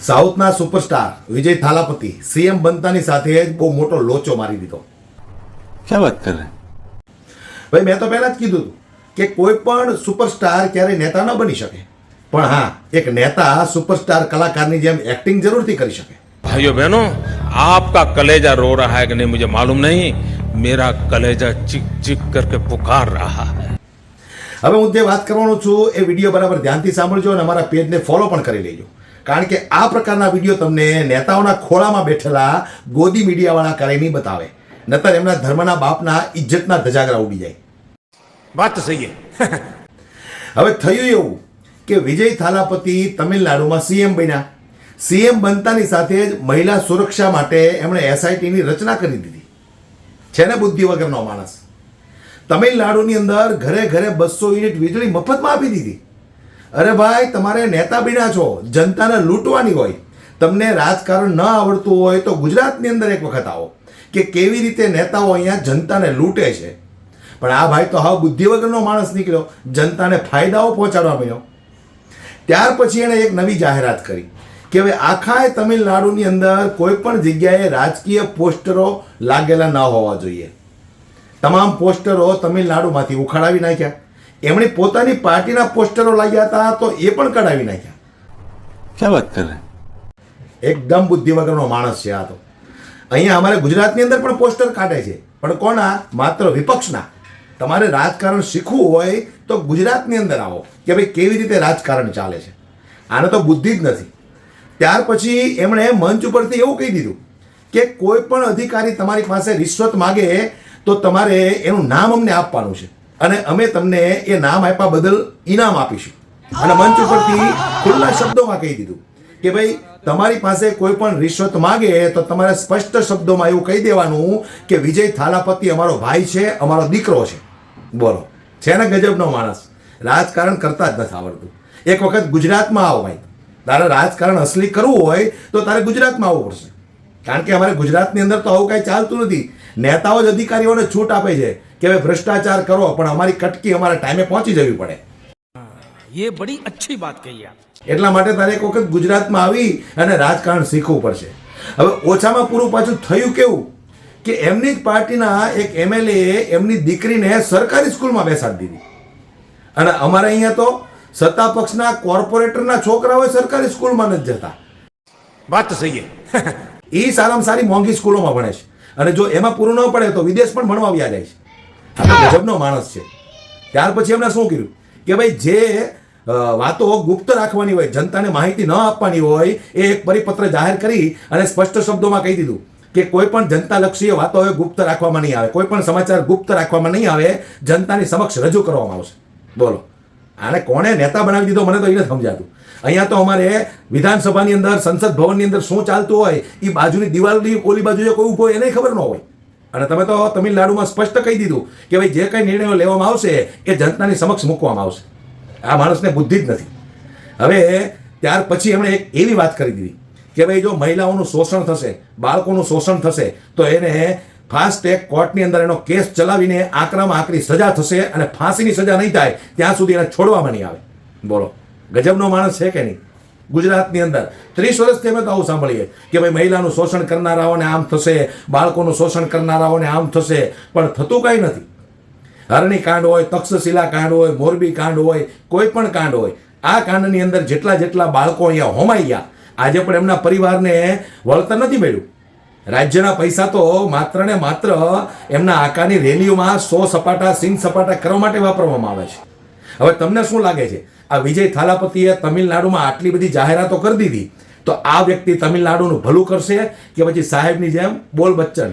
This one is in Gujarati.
સાઉથના સુપરસ્ટાર વિજય થાલાપતિ સીએમ બનતાની સાથે જ બહુ મોટો લોચો મારી દીધો. क्या बात कर रहे हैं? ભાઈ મેં તો પહેલા જ કીધું હતું કે કોઈ પણ સુપરસ્ટાર ક્યારેય નેતા ન બની શકે, પણ હા, એક નેતા સુપરસ્ટાર કલાકારની જેમ એક્ટિંગ જરૂરથી કરી શકે. भाइयों बहनों, आपका कलेजा रो रहा है कि नहीं मुझे मालूम नहीं, मेरा कलेजा चिक चिक करके पुकार रहा है. હવે હું જે વાત કરવાનો છું એ વિડીયો બરાબર ધ્યાનથી સાંભળજો અને અમારા પેજને ફોલો પણ કરી લેજો, કારણ કે આ પ્રકારના વિડીયો તમને નેતાઓના ખોળામાં બેઠેલા ગોદી મીડિયાવાળા કરે નહીં બતાવે, નતર એમના ધર્મના બાપના ઇજ્જતના ધજાગરા ઉડી જાય. बात तो सही है. હવે થયું એવું કે વિજય થાલાપતિ તમિલનાડુમાં સીએમ બન્યા. સીએમ બનતાની સાથે જ મહિલા સુરક્ષા માટે એમણે એસઆઈટીની રચના કરી દીધી. છે ને બુદ્ધિ વગરનો માણસ. તમિલનાડુની અંદર ઘરે ઘરે 200 યુનિટ વીજળી મફતમાં આપી દીધી. અરે ભાઈ, તમારે નેતા બન્યા છો, જનતાને લૂંટવાની હોય, તમને રાજકારણ ન આવડતું હોય તો ગુજરાતની અંદર એક વખત આવો કે કેવી રીતે નેતાઓ અહીંયા જનતાને લૂંટે છે. પણ આ ભાઈ તો હવે બુદ્ધિ વગરનો માણસ નીકળ્યો, જનતાને ફાયદાઓ પહોંચાડવા મળ્યો. ત્યાર પછી એણે એક નવી જાહેરાત કરી કે હવે આખા તમિલનાડુની અંદર કોઈ પણ જગ્યાએ રાજકીય પોસ્ટરો લાગેલા ન હોવા જોઈએ. તમામ પોસ્ટરો તમિલનાડુમાંથી ઉખાડાવી નાખ્યા. એમણે પોતાની પાર્ટીના પોસ્ટરો લાગ્યા હતા તો એ પણ કઢાવી નાખ્યા. क्या बात कर रहे हैं? એકદમ બુદ્ધિ વગરનો માણસ છે આ તો. અહીંયા અમારે ગુજરાતની અંદર પણ પોસ્ટર કાઢે છે, પણ કોના? માત્ર વિપક્ષના. તમારે રાજકારણ શીખવું હોય તો ગુજરાતની અંદર આવો કે ભાઈ કેવી રીતે રાજકારણ ચાલે છે. આને તો બુદ્ધિ જ નથી. ત્યાર પછી એમણે મંચ ઉપરથી એવું કહી દીધું કે કોઈ પણ અધિકારી તમારી પાસે રિશ્વત માગે તો તમારે એનું નામ અમને આપવાનું છે અને અમે તમને એ નામ આપ્યા બદલ ઇનામ આપીશું. અને મંચ ઉપરથી ખુલ્લા શબ્દોમાં કહી દીધું કે ભાઈ તમારી પાસે કોઈ પણ રિશ્વત માગે તો તમારે સ્પષ્ટ શબ્દોમાં એવું કહી દેવાનું કે વિજય થાલાપતિ અમારો ભાઈ છે, અમારો દીકરો છે. બોલો, છે ને ગજબનો માણસ. રાજકારણ કરતા જ નથી આવડતું. એક વખત ગુજરાતમાં આવો ભાઈ, તારે રાજકારણ અસલી કરવું હોય તો તારે ગુજરાતમાં આવવું પડશે, કારણ કે અમારે ગુજરાતની અંદર તો આવું કાંઈ ચાલતું નથી. નેતાઓ જ અધિકારીઓને છૂટ આપે છે કે હવે ભ્રષ્ટાચાર કરો, પણ અમારી કટકી અમારા ટાઈમે પહોંચી જવી પડે. ये बड़ी अच्छी बात कही आप. એટલા માટે તારે એક વખત ગુજરાતમાં આવી અને રાજકારણ શીખવું પડશે. હવે ઓછામાં પૂરું પાછું થયું કેવું કે એમની જ પાર્ટીના એક એમએલએ એમની દીકરીને સરકારી સ્કૂલમાં બેસાડી દીધી. અને અમારે અહીંયા તો સત્તા પક્ષના કોર્પોરેટરના છોકરાઓ સરકારી સ્કૂલમાં નથી જતા. बात तो सही है. એ સારામાં સારી મોંઘી સ્કૂલોમાં ભણે છે, અને જો એમાં પૂરું ન પડે તો વિદેશ પણ ભણવા વ્યા જાય છે. આ તો ગજબનો માણસ છે. ત્યાર પછી એમણે શું કર્યું કે ભાઈ જે વાતો ગુપ્ત રાખવાની હોય, જનતાને માહિતી ન આપવાની હોય, એ એક પરિપત્ર જાહેર કરી અને સ્પષ્ટ શબ્દોમાં કહી દીધું કે કોઈ પણ જનતાલક્ષી વાતો હવે ગુપ્ત રાખવામાં નહીં આવે, કોઈ પણ સમાચાર ગુપ્ત રાખવામાં નહીં આવે, જનતાની સમક્ષ રજૂ કરવામાં આવશે. બોલો, આને કોણે નેતા બનાવી દીધો મને તો એ નથી સમજાતું. અહીંયા તો અમારે વિધાનસભાની અંદર, સંસદ ભવનની અંદર શું ચાલતું હોય એ બાજુની દિવાલની ઓલી બાજુ જે કોઈ ઊભો હોય એને ખબર ન હોય. અને તમે તો તમિલનાડુમાં સ્પષ્ટ કહી દીધું કે ભાઈ જે કંઈ નિર્ણયો લેવામાં આવશે એ જનતાની સમક્ષ મૂકવામાં આવશે. આ માણસને બુદ્ધિ જ નથી. હવે ત્યાર પછી એમણે એક એવી વાત કરી દીધી કે ભાઈ જો મહિલાઓનું શોષણ થશે, બાળકોનું શોષણ થશે તો એને ફાસ્ટ ટ્રેક કોર્ટની અંદર એનો કેસ ચલાવીને આકરામાં આકરી સજા થશે અને ફાંસીની સજા નહીં થાય ત્યાં સુધી એને છોડવામાં નહીં આવે. બોલો, ગજબનો માણસ છે કે નહીં? ગુજરાતની અંદર 30 વર્ષથી અમે તો આવું સાંભળીએ કે ભાઈ મહિલાનું શોષણ કરનારાઓને આમ થશે, બાળકોનું શોષણ કરનારાઓને આમ થશે, પણ થતું કાંઈ નથી. હરણી કાંડ હોય, તક્ષશિલા કાંડ હોય, મોરબી કાંડ હોય, કોઈ પણ કાંડ હોય, આ કાંડની અંદર જેટલા બાળકો અહીંયા હોમાઈ ગયા, આજે પણ એમના પરિવારને વળતર નથી મળ્યું. રાજ્યના પૈસા તો માત્ર ને માત્ર એમના આકાની રેલીઓમાં 100 સપાટા, સિંગ સપાટા કરવા માટે વાપરવામાં આવે છે. હવે તમને શું લાગે છે, આ વિજય થાલાપતિએ તમિલનાડુમાં આટલી બધી જાહેરાતો કરી દીધી તો આ વ્યક્તિ તમિલનાડુનું ભલું કરશે કે પછી સાહેબની જેમ બોલ બચ્ચન?